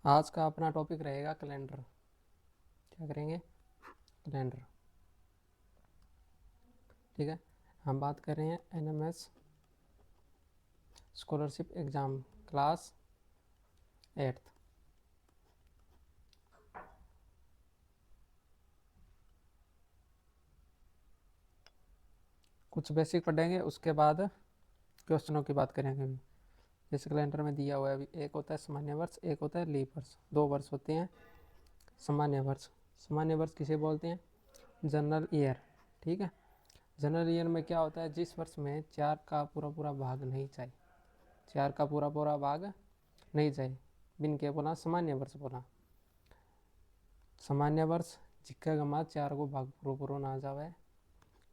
आज का अपना टॉपिक रहेगा कैलेंडर। क्या करेंगे? कैलेंडर। ठीक है। हम बात कर रहे हैं NMS scholarship exam class 8th। कुछ बेसिक पढ़ेंगे, उसके बाद क्वेश्चनों की बात करेंगे। जैसे कैलेंडर में दिया हुआ है, अभी एक होता है सामान्य वर्ष, एक होता है लीप वर्ष। दो वर्ष होते हैं। सामान्य वर्ष, सामान्य वर्ष किसे बोलते हैं? General year. ठीक है। जनरल ईयर में क्या होता है? जिस वर्ष में 4 का पूरा पूरा भाग नहीं चाहिए, 4 का पूरा पूरा भाग नहीं चाहिए, बिन के बोला सामान्य वर्ष बोला। सामान्य वर्ष जिक्का गमा 4 को भाग पूरा पूरा ना जावे,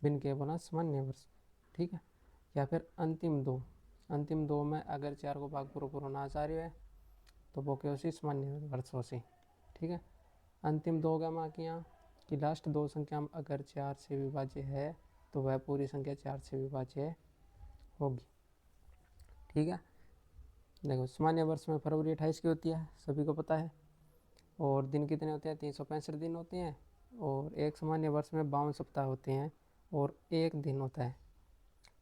बिन के बोला सामान्य वर्ष। ठीक है। या फिर अंतिम दो में अगर 4 को भाग पूरा पूरा ना जा रही है तो वो क्या होसी? सामान्य वर्ष होसी। ठीक है। अंतिम दो गमा किया कि लास्ट दो संख्या में अगर 4 से विभाज्य है तो वह पूरी संख्या 4 से विभाज्य होगी। ठीक है। देखो, सामान्य वर्ष में फरवरी 28 की होती है, सभी को पता है। और दिन कितने होते हैं? 365 दिन होते हैं। और एक सामान्य वर्ष में 52 सप्ताह होते हैं और एक दिन होता है।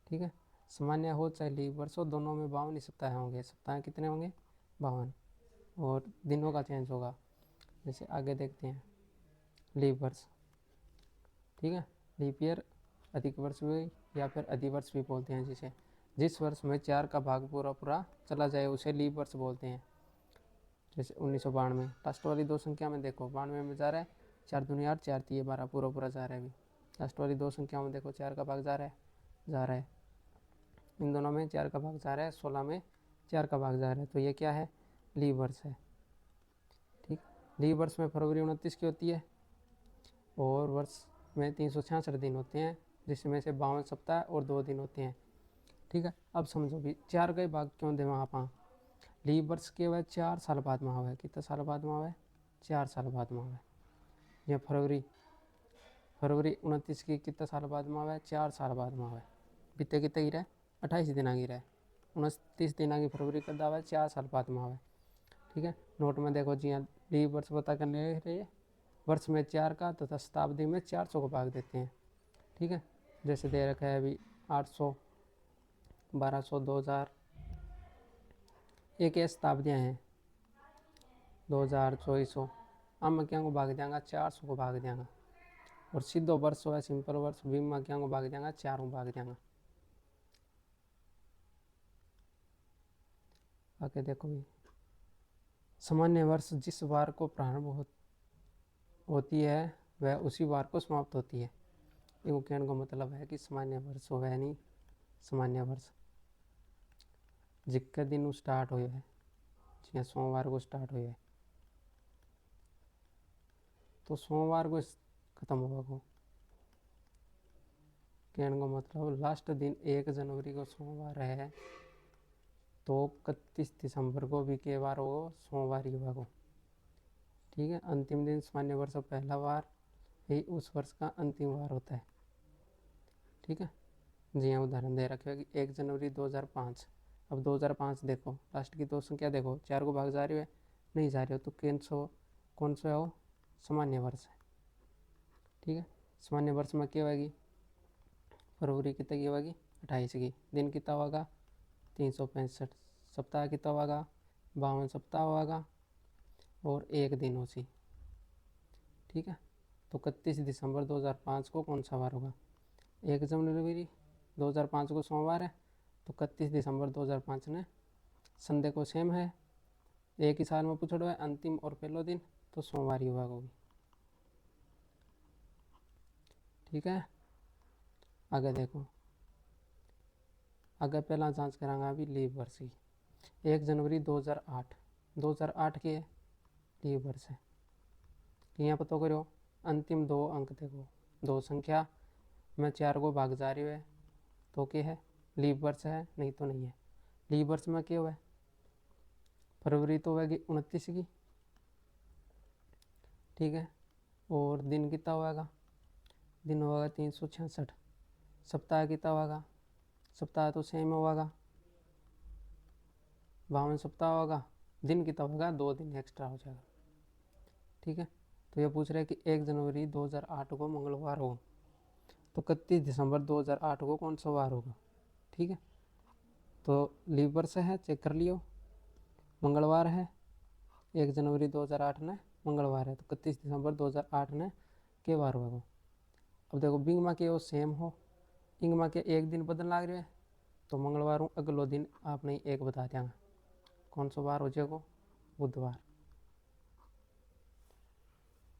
ठीक है। सामान्य हो चाहे लीप वर्ष हो, दोनों में 52 ही सप्ताह होंगे। सप्ताह कितने होंगे? 52। और दिनों का चेंज होगा। जैसे आगे देखते हैं लीप वर्ष। ठीक है। लीप ईयर अधिक वर्ष भी या फिर अधिवर्ष भी बोलते हैं, जिसे जिस वर्ष में 4 का भाग पूरा पूरा चला जाए उसे लीप वर्ष बोलते हैं। जैसे 1992, लास्ट वाली दो संख्या में देखो, 92 में जा रहा है 4 दूनी 8, 4 3 12, पूरा पूरा जा रहा है। अभी लास्ट वाली दो संख्या में देखो, 4 का भाग जा रहा है। इन दोनों में 4 का भाग जा रहा है, 16 में 4 का भाग जा रहा है, तो ये क्या है? लीप वर्ष है। ठीक। लीप वर्ष में फरवरी 29 की होती है और वर्ष में 366 दिन होते हैं, जिसमें से 52 सप्ताह और 2 दिन होते हैं। ठीक है। अब समझो भी 4 का भाग क्यों देवा आप? लीप वर्ष के वह 4 साल बाद में आवे। कितने साल बाद में आवे? 4 साल बाद में आवे। या फरवरी 29 की कितने साल बाद में आवे? 4 साल बाद में आवे। बीते कितने गिरा? 28 दिन गिरा है। 29 दिन की फरवरी कर दावे 4 साल बाद में आवे। ठीक है। नोट में देखो जी, यहाँ लीप वर्ष पता करने रहिए। वर्ष में 4 का तथा शताब्दी में 400 को भाग देते हैं। ठीक है। जैसे दे रखा है अभी 800, 1200, 2000, एक शताब्दियाँ हैं। 2000, 2400, अब मैं क्या को भाग देंगा? 400 को भाग देंगा। और सीधो वर्ष है सिंपल वर्ष, बीम में क्या को भाग देंगा? 4 को भाग देंगा। आगे देखो भी, सामान्य वर्ष जिस वार को प्रारंभ होती है वह उसी वार को समाप्त होती है। ये कहने का मतलब है कि सामान्य वर्ष हो है नहीं, सामान्य वर्ष जिसके दिन स्टार्ट हो है, जिया सोमवार को स्टार्ट हो है तो सोमवार को खत्म होगा को। कहने का मतलब लास्ट दिन 1 जनवरी को सोमवार है तो 31 दिसंबर को भी के बार हो? सोमवार ही होगा। ठीक है। अंतिम दिन सामान्य वर्ष का पहला वार ही उस वर्ष का अंतिम वार होता है। ठीक है। जी हाँ, उदाहरण दे रखे कि 1 जनवरी 2005। अब 2005 देखो, लास्ट की दो संख्या देखो, 4 को भाग जा रही है? नहीं जा रही हो, तो कौन सा हो? सामान्य वर्ष है। ठीक है। सामान्य वर्ष में क्या होगी? फरवरी कितने की होगी? 28 की। दिन कितना होगा? 365। सप्ताह कितना होगा? 52 सप्ताह होगा और एक दिन उसी। ठीक है। तो 31 दिसंबर 2005 को कौन सा वार होगा? 1 जनवरी 2005 को सोमवार है तो 31 दिसंबर 2005 ने संडे को सेम है। एक ही साल में पूछो है अंतिम और पहलो दिन, तो सोमवार ही होगी। ठीक है। आगे देखो, आगे पहला जांच करांगा अभी लीप वर्ष की। 1 जनवरी 2008 के लीप वर्ष है। यहाँ पता करो, अंतिम दो अंक देखो, दो संख्या में 4 को भाग जा रही है तो क्या है? लीप वर्ष है, नहीं तो नहीं है। लीप वर्ष में क्या हुआ है? फरवरी तो होगी 29 की। ठीक है। और दिन कितना होगा? दिन होगा 366। सप्ताह कितना होगा? सप्ताह तो सेम होगा, 52 सप्ताह होगा। दिन कितना होगा, 2 दिन एक्स्ट्रा हो जाएगा। ठीक है, तो ये पूछ रहे हैं कि 1 जनवरी 2008 को मंगलवार हो, तो 31 दिसंबर 2008 को कौन सा वार होगा। ठीक है, तो लीव वर्ष है, चेक कर लियो, मंगलवार है, 1 जनवरी 2008 ने मंगलवार है, तो 31 दिसंबर 2008 ने के वार होगा। अब देखो बिंग में के वो सेम हो, इंग में के एक दिन बदल लाग रहे हैं, तो मंगलवार हूँ अगलो दिन आपने एक बता देंगे कौन सा वार हो जाएगा, बुधवार।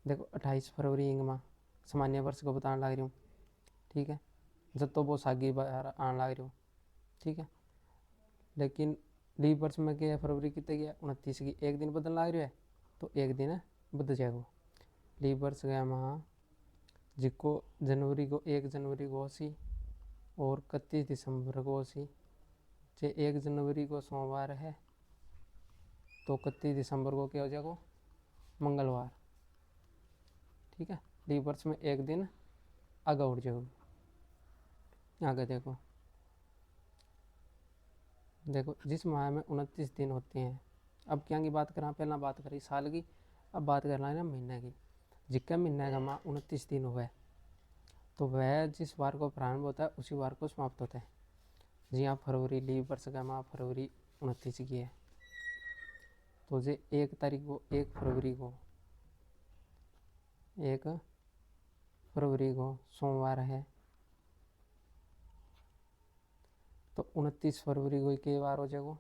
देखो 28 फरवरी इंग में सामान्य वर्ष को बताने लग रही हूँ। ठीक है, जब तो वो सागी बाहर आने लग रही हूँ। ठीक है, लेकिन लीव वर्ष में क्या है, फरवरी कितने गया 29 की, एक दिन बदल लग रही है, तो एक दिन बदल जाएगा। लीव वर्ष गया वहाँ जिसको जनवरी को 1 जनवरी को सी और 31 दिसंबर को सी, जे 1 जनवरी को सोमवार है तो 31 दिसंबर को क्या हो जाएगा, मंगलवार। ठीक है, लीव वर्ष में एक दिन आगे उठ जाएगा। आगे देखो, देखो जिस माह में 29 दिन होते हैं, अब क्या की बात करें, पहला बात करी साल की, अब बात करना है ना महीने की। जिसका महीने का माह 29 दिन हुआ है, तो वह जिस वार को प्रारंभ होता है उसी वार को समाप्त होता है। जी हाँ, फरवरी लीव वर्ष का माह फरवरी 29 की है, तो जे 1 तारीख को 1 फरवरी को सोमवार है, तो 29 फरवरी को के वार हो जाएगा,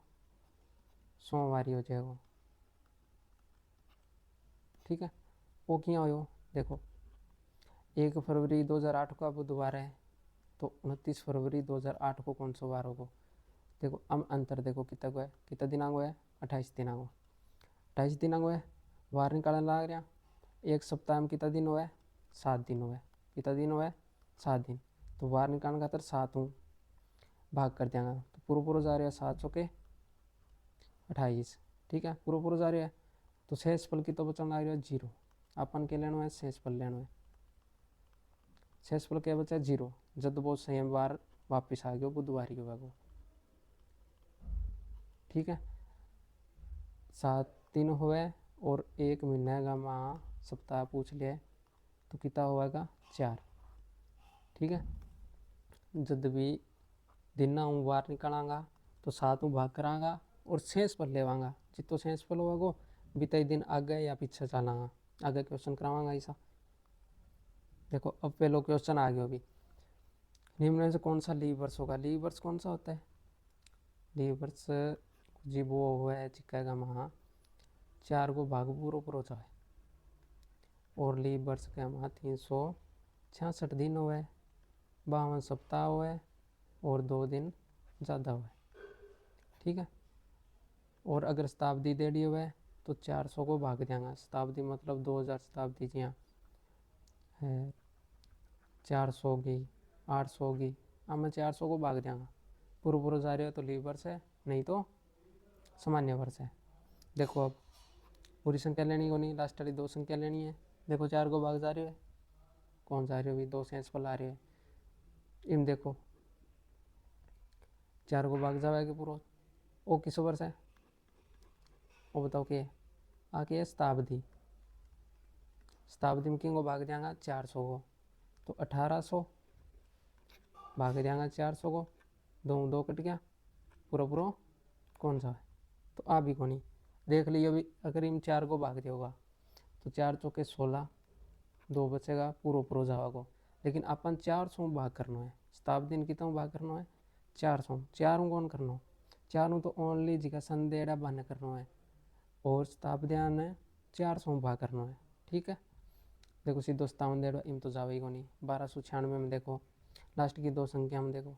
सोमवार ही हो जाएगा। ठीक है, वो क्या हो, देखो 1 फरवरी 2008 का बुधवार है, तो 29 फरवरी 2008 को कौन सा वार होगा। देखो अब अंतर देखो कितना को है, कितना दिनांक है, 28 दिनांक, 28 दिनांक है, वार निकालने लग रहा। एक सप्ताह में कितना दिन हुआ है, 7 दिन हुआ है, कितना दिन हुआ है, 7 दिन, तो वार निकालने खातर 7 हूँ भाग कर देंगे, तो पूरा जा रहा है 7 सौ के 28। ठीक है, पूरा जा रहा है, तो शेष फल की तो बचन लग रहा है 0, अपन के लेना है शेष फल लेना है, शेष फल क्या बचा 0, जब वो सेम बार वापिस आ गया बुधवार ही होगा। ठीक है, 7 दिन हुए और 1 महीने का माह सप्ताह पूछ लिया, तो कितना होगा 4। ठीक है, जब भी दिन वार निकालांगा तो 7 भाग करांगा और शेष फल लेवांगा, जितो शेष फल होगा बीते दिन आगे या पीछे चलांगा, आगे क्वेश्चन करावांगा ऐसा। देखो अब पहलो क्वेश्चन आ गया, अभी निम्न में से कौन सा लीव वर्ष होगा। लीव वर्ष कौन सा होता है, लीव वर्ष जी वो हुआ है जिक्का महा 4 को भाग पूरा जाए, और लीव वर्ष का महा 366 दिन हुआ है, 52 सप्ताह हुआ है और 2 दिन ज़्यादा हुआ है। ठीक है, और अगर शताब्दी दे दी हुआ है तो 400 को भाग देंगे, शताब्दी मतलब 2000 शताब्दी जी हाँ है, 400 की 800 की, अब मैं 400 को भाग देंगे, पूरा जा रहा है तो लीव वर्ष है, नहीं तो सामान्य वर्ष है। देखो अब पूरी संख्या लेनी को नहीं, लास्ट वाली 2 संख्या लेनी है। देखो 4 को भाग जा रहे है, कौन जा रही है, 2 शेष फल आ रहे है, इन देखो 4 को भाग जाएगा पूरा, वो किस वर्ष है, वो बताओ क्या आके है, शताब्दी। शताब्दी में किंग को भाग देंगे 400 को, तो 1800 भाग देंगे 400 को, 2 कट गया, पूरा कौन सा है, तो आ भी कौन ही देख लियो भी। अगर इन 4 को भाग दिया होगा तो 4 चौके 16, 2 बचेगा, पूरा जाओगा। लेकिन अपन 400 भाग करना है, शताब्दी में कितना भाग करना है, 400, 4 कौन करना है, 4 तो ओनली जिका संदेड़ा बन करना है, और शताब्दियाँ ने 400 भाग करना है। ठीक है, देखो सीधो 57 देड़ो इम तो जावे को नहीं, 1296 में देखो लास्ट की 2 संख्या में देखो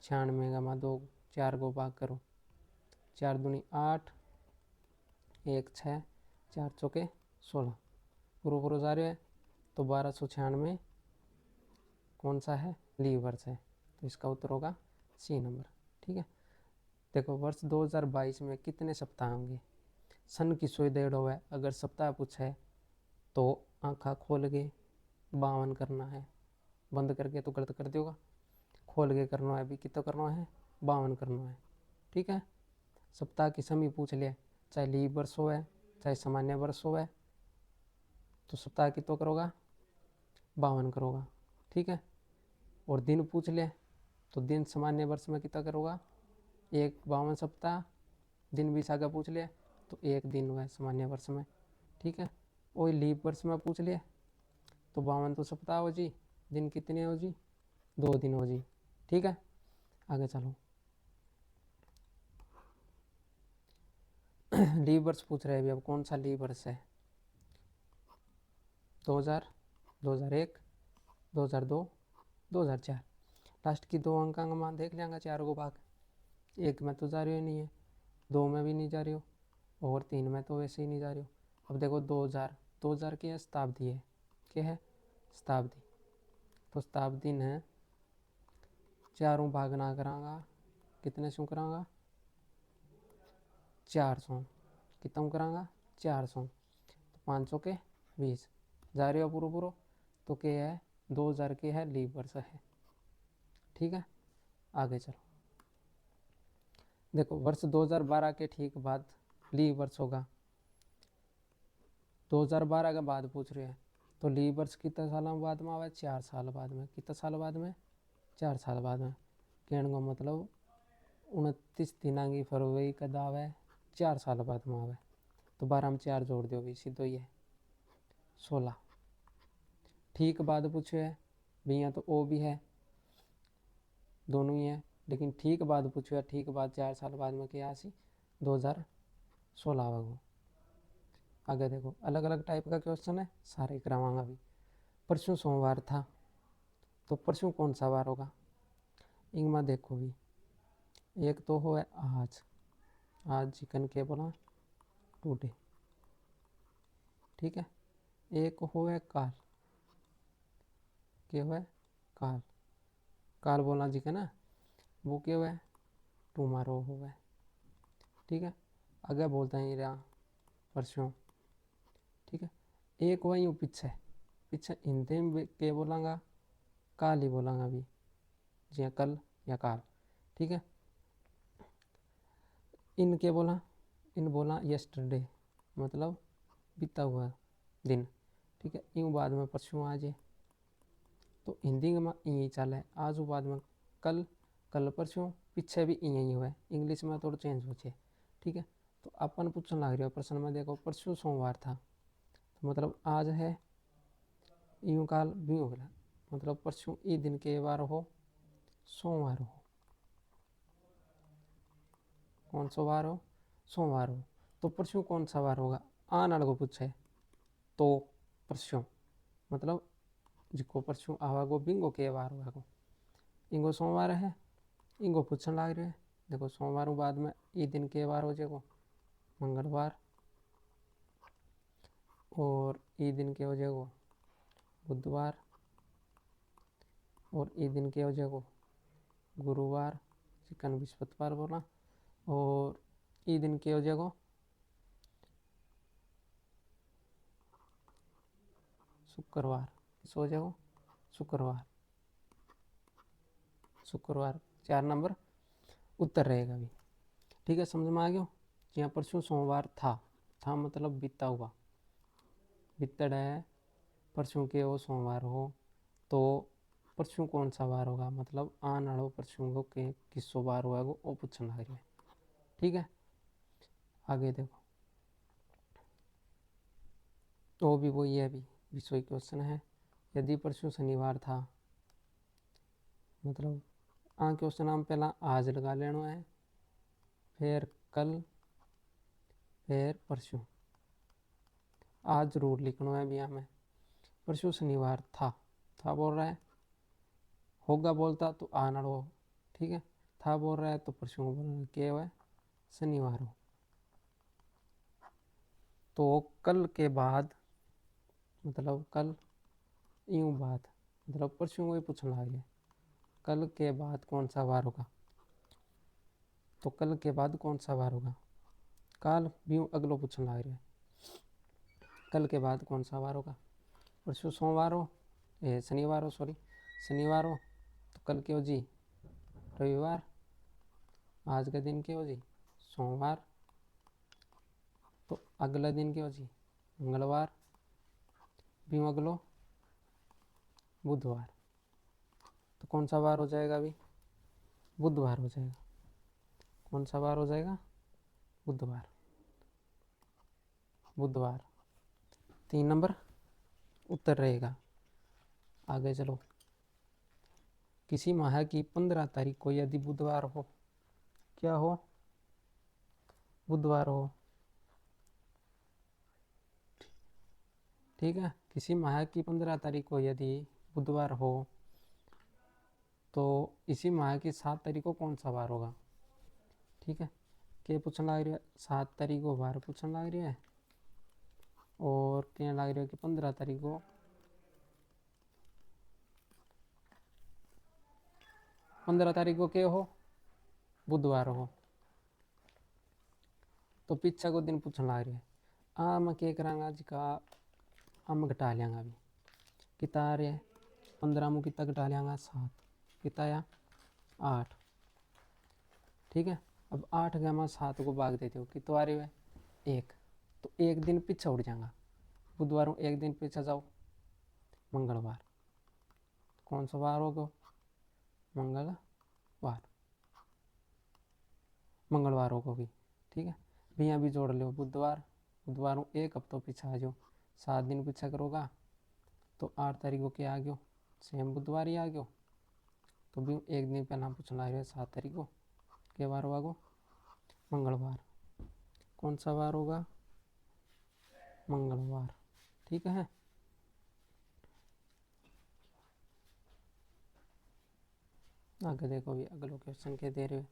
96 का मा 2 4 को भाग करो, 4 दूनी 8, 1 6, 4 चौके 16, पूरा जा रहा है, तो 1296 कौन सा है, लीव वर्ष है, तो इसका उत्तर होगा सी नंबर। ठीक है, देखो वर्ष 2022 में कितने सप्ताह होंगे, सन की सोई डेढ़ है, अगर सप्ताह पूछे तो आँखा खोल के 52 करना है, बंद करके तो गलत कर दोगा, खोल के करना है, अभी कितना करना है 52 करना है। ठीक है, सप्ताह की समय पूछ लिया, चाहे लीप वर्ष हो चाहे सामान्य वर्ष हो, तो सप्ताह की तो करोगा 52 करोगा, ठीक है। और दिन पूछ ले तो दिन सामान्य वर्ष में कितना करोगा, 52 सप्ताह। दिन 20 आगे पूछ ले तो 1 दिन हुआ सामान्य वर्ष में, ठीक है। और लीप वर्ष में पूछ ले तो 52 तो सप्ताह हो जी, दिन कितने हो जी, 2 दिन हो जी, ठीक है। आगे चलो लीप वर्ष पूछ रहे हैं अभी। अब कौन सा लीप वर्ष है, 2000, 2001, 2002, 2004। लास्ट की 2 अंक का मान देख लेंगे, 4 को भाग। 1 में तो जा रही हो नहीं है, 2 में भी नहीं जा रही हो, और 3 में तो वैसे ही नहीं जा रही हो। अब देखो 2000 की है शताब्दी है, क्या है शताब्दी। तो शताब्दी ने 4 भाग ना करांगा, कितने सौ करांगा 400, कितना करांगा 400, तो 500 के 20 जा रही हो पूरा पूरा। तो क्या है 2000 के है लीप वर्ष है, ठीक है। आगे चलो देखो वर्ष 2012 के ठीक बाद लीप वर्ष होगा। 2012 के बाद पूछ रहे हैं, तो लीप वर्ष कितने साल बाद में आवे, 4 साल बाद में। कितने साल बाद में, 4 साल बाद में। कहने का मतलब 29 दिनांगी फरवरी का दाव है, 4 साल बाद में आवे। तो 12 में 4 जोड़ दो भी सीधो ही है 16। ठीक बाद पूछे है भैया, तो ओ भी है, दोनों ही है। लेकिन ठीक बाद पूछो है, ठीक बाद 4 साल बाद में क्या सी 2016 आवेगो। आगे देखो अलग अलग टाइप का क्वेश्चन है, सारे करावांगा भी। परसों सोमवार था, तो परसों कौन सा वार होगा, इनमें देखो भी। एक तो हो है आज चिकन के बोला टूटे, ठीक है। एक हो है काल, क्या हो है काल, काल बोला जी के ना, वो क्या है टुमारो हो है, ठीक है। आगे बोलते हैं रहा परसों, ठीक है। एक हुआ यूँ पीछे, पीछे हिंदी में क्या बोलांगा, काल ही बोलांगा अभी, जी कल या काल, ठीक है। इन क्या बोला, इन बोला यस्टरडे, मतलब बीता हुआ दिन, ठीक है। यूँ बाद में परसों आज है, तो हिंदी में यही चाल है, आज बाद में कल, कल परसों, पीछे भी यही हुआ है। इंग्लिश में थोड़ा चेंज हो जाए, ठीक है। तो अपन पूछने लग रहा है प्रश्न में, देखो परसों सोमवार था, तो मतलब आज है, यूँ काल भी हो गया, मतलब परसों ई दिन के बार हो सोमवार हो, कौन सा वार हो सोमवार हो। तो परसों कौन सा वार होगा, आने वाले को पूछे तो परसों, मतलब जिसको परसों आवागो बिंगो के वार होगा, इंगो सोमवार है, इंगो पूछने लग रहे हैं। देखो सोमवार बाद में ई दिन के बार हो जाएगो मंगलवार, और ई दिन के हो जाएगो बुधवार, और ई दिन के हो जाएगो गुरुवार, चिकन बृहस्पतिवार बोला, और ई दिन के हो जाएगो शुक्रवार, सो जाएगो शुक्रवार, शुक्रवार 4 नंबर उत्तर रहेगा भी, ठीक है। समझ में आ गया। यहाँ परसों सोमवार था मतलब बीता हुआ, बीतड़ है परसों के वो सोमवार हो, तो परसों कौन सा वार होगा, मतलब आने वाला परसों को के किसो वार होगा वो पूछना लग रहा है, ठीक है। आगे देखो तो भी वही है, अभी विषय क्वेश्चन है। यदि परसों शनिवार था, मतलब क्वेश्चन हम पहला आज लगा लेना है, फिर कल, फिर परसों। आज जरूर लिखना है भी हमें। परसों शनिवार था बोल रहा है, होगा बोलता तो आना हो, ठीक है। था बोल रहा है तो परसों को बोलना क्या हुआ शनिवार हो। तो कल के बाद, मतलब कल यूँ बात, मतलब परसों को ही पूछने लगे कल के बाद कौन सा वार होगा, तो कल के बाद कौन सा वार होगा, काल भी अगलो पूछने लग रहा है कल के बाद कौन सा वार होगा। परसों सोमवार हो, शनिवार हो, सॉरी शनिवार हो, तो कल के हो जी रविवार, आज का दिन के हो जी सोमवार, अगला दिन क्या हो जी मंगलवार, भी अगलो बुधवार। तो कौन सा वार हो जाएगा अभी? बुधवार हो जाएगा। कौन सा वार हो जाएगा? बुधवार। बुधवार 3 नंबर उत्तर रहेगा। आगे चलो, किसी माह की 15 तारीख को यदि बुधवार हो, क्या हो? बुधवार हो, ठीक है। किसी माह की 15 तारीख को यदि बुधवार हो तो इसी माह की 7 तारीख को कौन सा वार होगा? ठीक है, क्या पूछने लग रहा है? 7 तारीख को वार पूछने लग रहा है, और क्या लग रहा है कि 15 तारीख को 15 तारीख को क्या हो? बुधवार हो। तो पीछे को दिन पूछने लग रहा है। मैं क्या करांगा आज का, हम घटा लेंगे अभी कितना रे 15 में कितना घटा लेंगे 7, कितना आया 8, ठीक है। अब 8 का मैं 7 को भाग देते हो कितना आ रही है 1, तो एक दिन पीछे उड़ जाएगा। बुधवार में एक दिन पीछे जाओ, मंगलवार। कौन सा वार होगा? मंगलवार। मंगलवार होगा भी, ठीक है। भी यहाँ भी जोड़ लो बुधवार। बुधवार में एक हफ्तों पीछे आ जाओ, 7 दिन पीछे करोगा तो 8 तारीख को क्या आ गयो? सेम बुधवार ही आ गयो। तो भी एक दिन पहला पूछना लग रहा है 7 तारीख को क्या वार होगा? मंगलवार। कौन सा वार होगा? मंगलवार, ठीक है। आगे देखो भी अगला क्वेश्चन क्या दे रहे हो।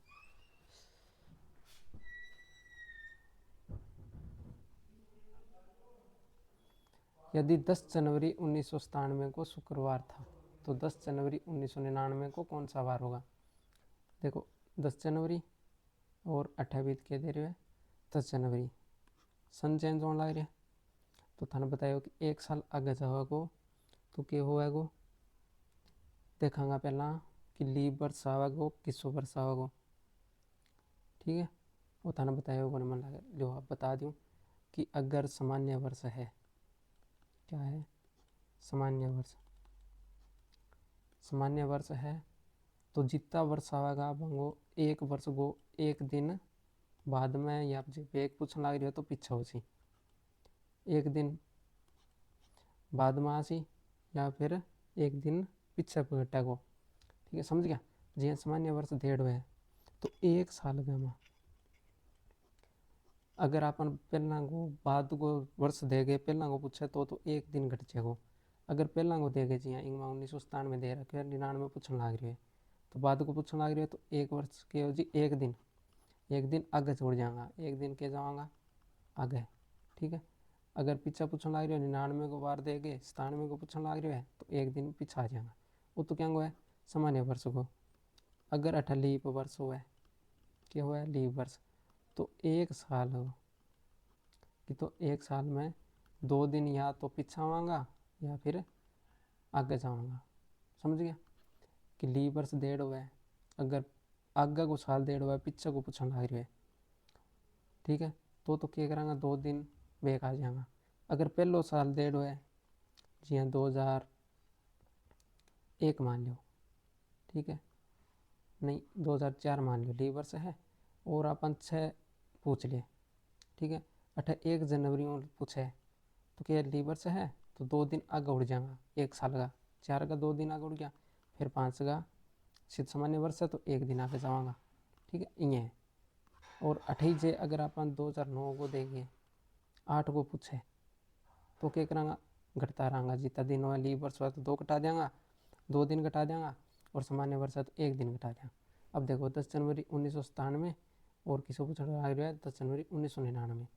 यदि 10 जनवरी 1997 को शुक्रवार था तो 10 जनवरी 1999 को कौन सा वार होगा? देखो 10 जनवरी और 28 के दे रहे हो 10 जनवरी, सन चेंज होने लग रहा है। तो थाने बतायो कि एक साल आगे जाओगो तो क्या होएगो? देखांगा पहला कि लीप वर्ष आवेगो किसो वर्ष आवेगो, ठीक है। वो थाने बताया होगा मन लगे जो आप बता दूँ कि अगर सामान्य वर्ष है, क्या है सामान्य वर्ष? सामान्य वर्ष है तो जितना वर्ष आवेगा वो एक वर्ष को एक दिन बाद में, या जब एक पूछने लग रही हो तो पीछे हो सी एक दिन बाद में आसी, या फिर एक दिन पीछे घटा को, ठीक है समझ गया। जी सामान्य वर्ष 1.5 है तो एक साल का में अगर अपन पहला को बाद को वर्ष दे गए पहला को पूछे तो एक दिन घट जाएगो। अगर पहला को दे गए जी हाँ इंगमा 1997 दे रखा है 99 पूछने लग रही है, तो बाद को पूछने लग रही है तो एक वर्ष के हो जी एक दिन आगे छोड़ जाऊंगा, एक दिन के जाऊँगा आगे, ठीक है। अगर पीछा पूछने लग रही है 99 को बार दे गए 97 को पूछने लग रही है तो एक दिन पीछा आ जाएगा, वो तो क्या हुआ है सामान्य वर्ष को। अगर 8 लीप वर्ष हुआ है, क्या हुआ है लीप वर्ष, तो एक साल हो कि तो एक साल में 2 दिन या तो पीछा आवांगा या फिर आगे जाऊँगा, समझ गया। कि लीप वर्ष 1.5 हुआ है, अगर आगे को साल 1.5 हुआ है पीछे को पूछने लग रही है, ठीक है। तो क्या करांगा 2 दिन बेक आ जाएगा। अगर पहलो साल 1.5 है जी हाँ 2001 मान लो, ठीक है, नहीं 2004 मान लो लीप वर्ष है, और अपन 6 पूछ लिए, ठीक है। 1 जनवरी में पूछे तो क्या लीप वर्ष है तो 2 दिन आगे उड़ जाएगा एक साल का, 4 का 2 दिन आगे उड़ गया, फिर 5 का सिद्ध सामान्य वर्ष है तो एक दिन आगे जाऊँगा, ठीक है ये है। और 28 जे अगर अपन 2009 को देंगे 8 को पूछे तो क्या करांगा घटता रहेंगा, जितना दिन हुआ लीप वर्ष हुआ तो 2 घटा देंगे, 2 दिन घटा देंगे, और सामान्य वर्ष है तो एक दिन घटा देंगे। अब देखो 10 जनवरी 1997 और किसी पूछा आ रहा है 10 जनवरी 1999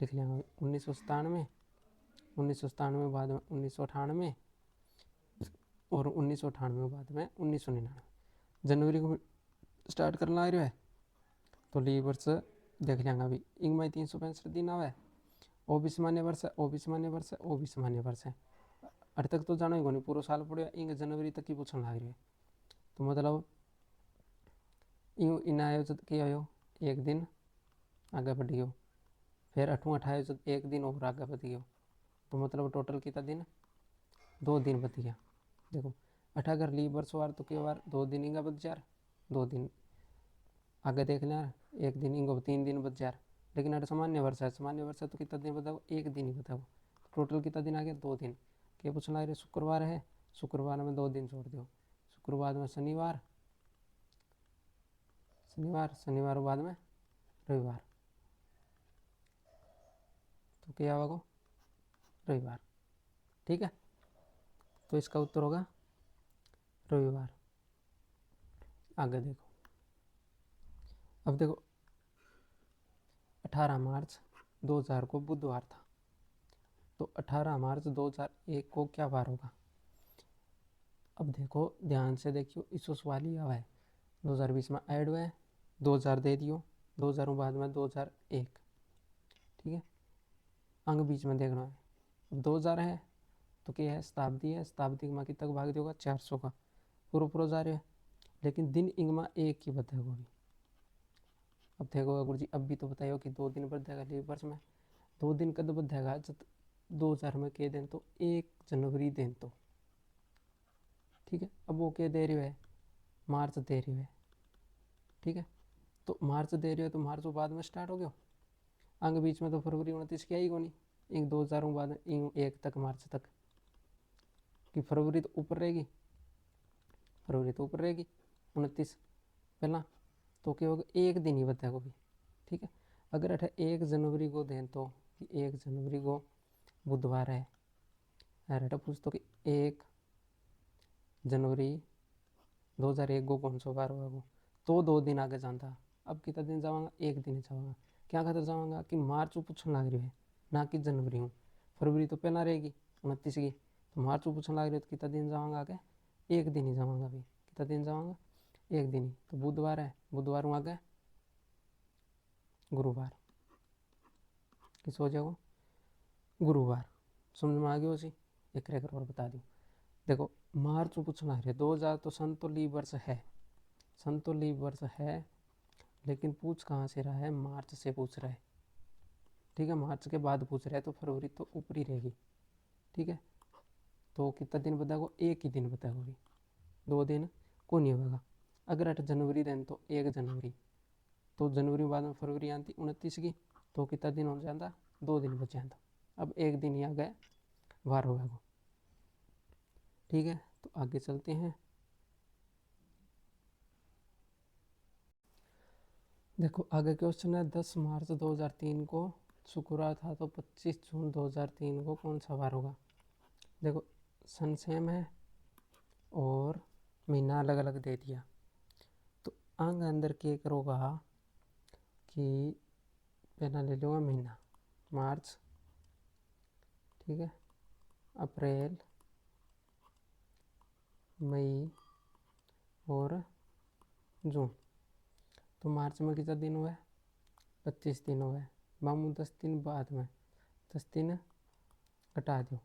लिख लेंगे। 1997 बाद में 1998 और 1998 बाद में 1999 जनवरी को स्टार्ट करना आ रहा है तो लीप वर्ष देख लेंगे। अभी इंग में 365 दिन आवे, ओ भी सामान्य वर्ष है, ओ भी सामान्य वर्ष है, ओ भी सामान्य वर्ष है। अरे तक तो जाना ही नहीं पूरा साल पड़े इंग जनवरी तक ही पूछने लग रही है, तो मतलब इन आयो क्या आयो एक दिन आगे बढ़ गयो, फिर 28 एक दिन और आगे बच गयो, तो मतलब टोटल कितना दिन, 2 दिन बच गया। देखो 8 अगर ली वर्ष वार तो क्या वार 2 दिन इंगा बच जार, 2 दिन आगे देख लें, 1 दिन इंगो 3 दिन बच जार। लेकिन अगर सामान्य वर्ष है, सामान्य वर्ष है तो कितना दिन बताओ, 1 दिन ही बताओ। टोटल कितना दिन आ गया, 2 दिन। क्या पूछना है, शुक्रवार है, शुक्रवार में 2 दिन छोड़ दो, शुक्रवार में शनिवार, शनिवार बाद में रविवार, तो क्या होगा, रविवार। ठीक है, तो इसका उत्तर होगा रविवार। आगे देखो, अब देखो 18 मार्च 2000 को बुधवार था, तो 18 मार्च 2001 को क्या वार होगा। अब देखो ध्यान से देखियो, इसको सवाल ही आवा है, 2020 में ऐड हुआ है, 2000 दे दियो, 2000 बाद में 2001, ठीक है, अंग बीच में देखना है। अब 2000 है तो क्या है, शताब्दी है, शताब्दी में कितना भाग देगा, 400 का, पूरा पूरा जा रहा है। लेकिन दिन इंग में एक ही बताएगा अभी। अब देखो गुरु जी, अब भी तो बताइयो कि 2 दिन बढ़ जाएगा लीव वर्ष में, 2 दिन कद बढ़ जाएगा, जब 2000 में के दिन तो 1 जनवरी दिन तो, ठीक है। अब वो क्या दे रही है, मार्च दे रही है, ठीक है, तो मार्च दे रही है, तो मार्च बाद में स्टार्ट हो गया, अंग बीच में तो फरवरी 29 की आई को नहीं, इंग 2000 बाद इंग 1 तक, मार्च तक कि फरवरी तो ऊपर रहेगी, फरवरी तो ऊपर रहेगी 29 पहला, तो क्या होगा, 1 दिन ही बताएगा भी, ठीक है। अगर 1 जनवरी को दें तो 1 जनवरी को बुधवार है, अरे पूछ तो कि 1 जनवरी 2001 को कौन सा बार होगा, तो 2 दिन आगे जाता। अब कितना दिन जाऊँगा, 1 दिन ही जाऊँगा। क्या खातर जाऊँगा कि मार्च पूछने लग रही है, ना कि जनवरी हूँ, फरवरी तो पहला रहेगी 29 की, तो मार्च पूछने लग रही है, तो कितना दिन जाऊँगा आगे, 1 दिन ही जाऊँगा अभी, कितना दिन जाऊँगा, 1 दिन ही। तो बुधवार है, बुधवार हूँ आगे गुरुवार, किस हो जाएगा, गुरुवार। समझ में आ गया उसी, एक रेकर और बता दूँ। देखो मार्च पूछना है, 2000 तो सन तो लीव वर्ष है, सन तो लीव वर्ष है, लेकिन पूछ कहाँ से रहा है, मार्च से पूछ रहा है, ठीक है, मार्च के बाद पूछ रहा है, तो फरवरी तो ऊपरी रहेगी, ठीक है। तो कितना दिन बताएगा, 1 ही दिन बताएगा अभी, 2 दिन को नहीं होगा। अगर 8 जनवरी दिन तो 1 जनवरी, तो जनवरी बाद में फरवरी आती 29 की, तो कितना दिन हो जाता, 2 दिन बच जाता। अब 1 दिन ही आ गया, वार होगा, ठीक है। तो आगे चलते हैं। देखो आगे क्वेश्चन है, 10 मार्च 2003 को शुक्रवार था, तो 25 जून 2003 को कौन सा वार होगा। देखो सन सेम है और महीना अलग अलग दे दिया, तो अंग अंदर क्या करोगा कि पहला ले लूँगा महीना, मार्च, ठीक है, अप्रैल, मई और जून। तो मार्च में कितना दिन हुआ है, 25 दिन हुआ है, मामू 10 दिन बाद में, 10 दिन घटा दो।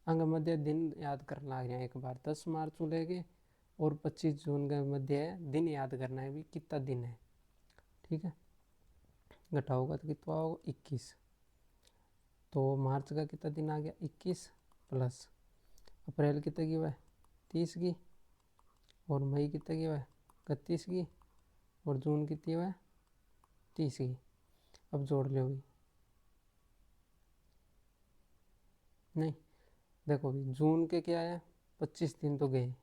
अंग मध्य दिन याद करना आ गया, एक बार 10 मार्च को लेके और 25 जून के मध्य दिन याद करना है भी कितना दिन है, ठीक है। घटाओगा तो कितना होगा, 21। तो मार्च का कितना दिन आ गया, 21 प्लस अप्रैल कितने की हुआ है, 30 की, और मई कितने की हुआ है, 31 की, और जून कितनी हुआ है, 30 की। अब जोड़ लो भी, नहीं देखो भी जून के क्या है, 25 दिन तो गए,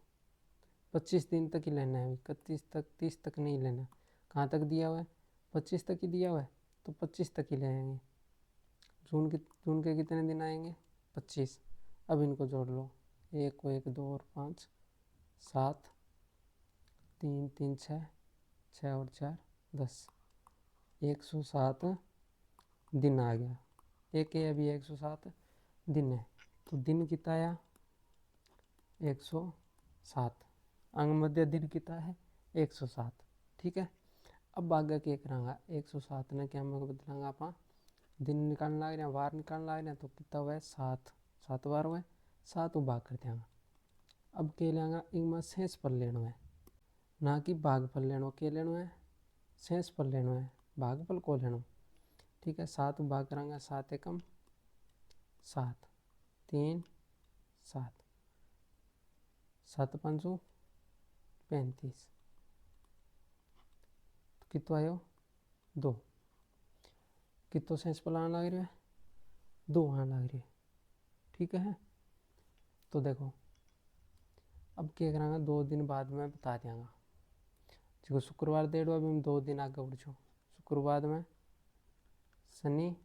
25 दिन तक ही लेना है, 31 तक 30 तक नहीं लेना। कहाँ तक दिया हुआ है, 25 तक ही दिया हुआ है, तो 25 तक ही लेंगे। जून के कितने दिन आएंगे, 25। अब इनको जोड़ लो, 1 को 1 2 और 5 7, 3 3 6, 6 और 4 10, 107 दिन आ गया। एक है अभी 107 दिन है, तो दिन कितना आया, 107। अंग मध्य दिन कितना है, 107, ठीक है। अब आगे क्या करांगा, 107 ने क्या मैं बदलांगा, आप दिन निकालना लग रहे हैं, वार निकालना लग रहे हैं, तो कितना हुआ है, 7, 7 बार हुआ है, 7 को भाग कर देंगे। अब क्या लेंगे, इनमें शेष पल लेना है, ना कि भागफल लेना। क्या लेना है, शेष पल लेना है, भागफल को लेना। ठीक है। 7 भाग करांगा, 7 एकम 7, 3 7, 7 पंचू 35, तो कितो आयो 2। कितो सेंस पर आने लग रहा है 2 आने लग रही है। ठीक है। तो देखो अब क्या करांगा, 2 दिन बाद में बता देंगा। जो शुक्रवार डेढ़ अभी हम 2 दिन आगे बढ़ जाओ। शुक्रवार में शनि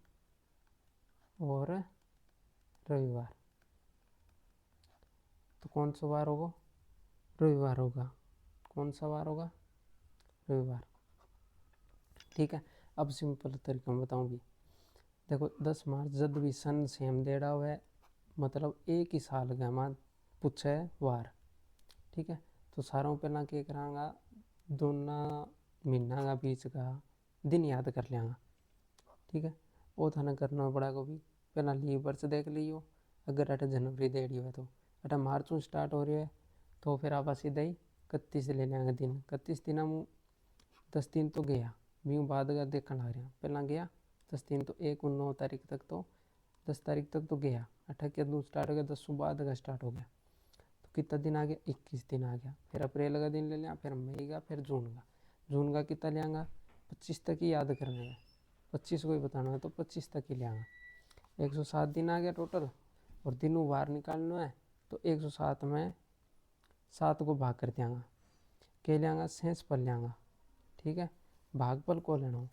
और रविवार, तो कौन सा वार होगा, रविवार होगा। कौन सा वार होगा, रविवार। ठीक है। अब सिंपल तरीके में बताऊं भी, देखो 10 मार्च जब भी सन सेम डेढ़ा हुआ है, मतलब एक ही साल का हमारा पूछे वार। ठीक है। तो सारों पहला क्या करांगा, दोनों महीना का बीच का दिन याद कर लेंगे। ठीक है। वो थाने करना पड़ेगा भी, पहला लीव वर्ष देख लियो। अगर 8 जनवरी दे रही है तो 8 मार्च में स्टार्ट हो रही है, तो फिर आप सीधा ही 31 ले लेंगे दिन। 31 दिन हम 10 दिन तो गया भी बाद का देखना आ रहा, पहला गया 10 दिन, तो 1 9 तारीख तक, तो 10 तारीख तक तो गया। 8 के दिन स्टार्ट हो गया, 10 बाद का स्टार्ट हो गया, तो कितना दिन आ गया, 21 दिन आ गया। फिर अप्रैल का दिन ले लिया, फिर मई का, फिर जून का कितना लेंगा, 25 तक ही याद करना है। 25 को ही बताना है, तो 25 तक ही लेंगा। 107 दिन आ गया टोटल, और दिनों बाहर निकालना है, तो 107 में 7 को भाग कर देंगे। क्या लेंगा, सेंस पर लेंगा। ठीक है। भागफल को लेना हो,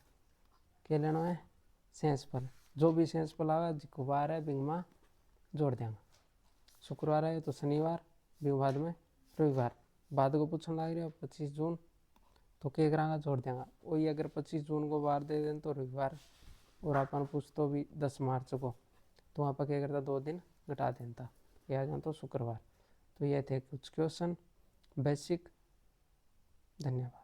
क्या लेना है, सेंस पर। जो भी सेंस पर आवे जिको वार है बिंगमा जोड़ देंगे। शुक्रवार है तो शनिवार, बिंग बाद में रविवार। बाद को पूछने लग रहा है 25 जून, तो क्या करांगा, जोड़ देंगे। वही अगर 25 जून को वार दे दें तो रविवार, और अपन पूछ तो भी 10 मार्च को, तो वहाँ पर क्या करता, 2 दिन घटा देता, ये आ जाता तो शुक्रवार। तो ये थे कुछ क्वेश्चन बेसिक। धन्यवाद।